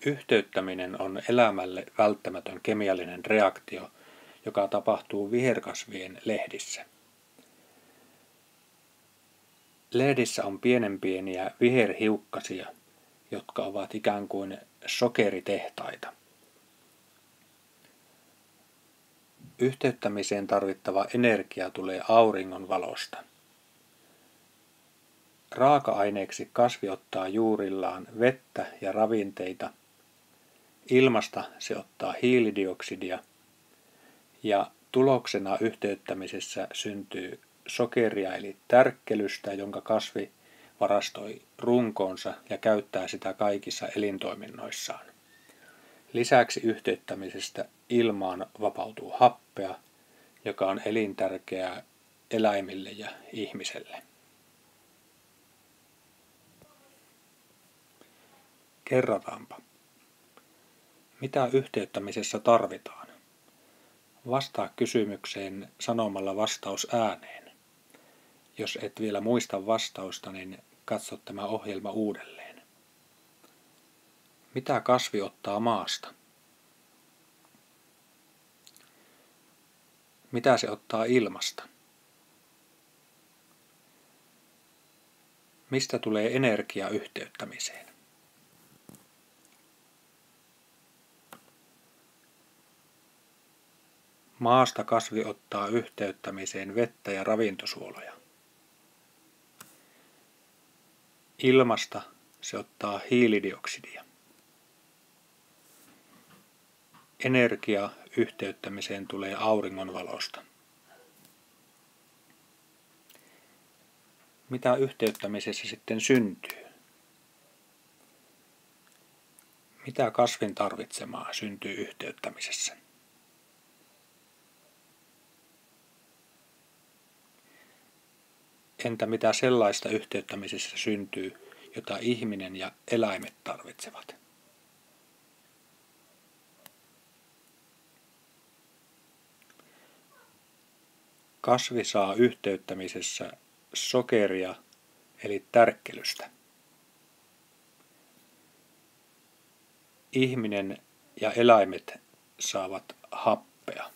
Yhteyttäminen on elämälle välttämätön kemiallinen reaktio, joka tapahtuu viherkasvien lehdissä. Lehdissä on pieniä viherhiukkasia, jotka ovat ikään kuin sokeritehtaita. Yhteyttämiseen tarvittava energia tulee auringon valosta. Raaka-aineeksi kasvi ottaa juurillaan vettä ja ravinteita. Ilmasta se ottaa hiilidioksidia ja tuloksena yhteyttämisessä syntyy sokeria eli tärkkelystä, jonka kasvi varastoi runkoonsa ja käyttää sitä kaikissa elintoiminnoissaan. Lisäksi yhteyttämisestä ilmaan vapautuu happea, joka on elintärkeää eläimille ja ihmiselle. Kerrataanpa. Mitä yhteyttämisessä tarvitaan? Vastaa kysymykseen sanomalla vastaus ääneen. Jos et vielä muista vastausta, niin katso tämä ohjelma uudelleen. Mitä kasvi ottaa maasta? Mitä se ottaa ilmasta? Mistä tulee energia yhteyttämiseen? Maasta kasvi ottaa yhteyttämiseen vettä ja ravintosuoloja. Ilmasta se ottaa hiilidioksidia. Energia yhteyttämiseen tulee auringonvalosta. Mitä yhteyttämisessä sitten syntyy? Mitä kasvin tarvitsemaa syntyy yhteyttämisessä? Entä mitä sellaista yhteyttämisessä syntyy, jota ihminen ja eläimet tarvitsevat? Kasvi saa yhteyttämisessä sokeria eli tärkkelystä. Ihminen ja eläimet saavat happea.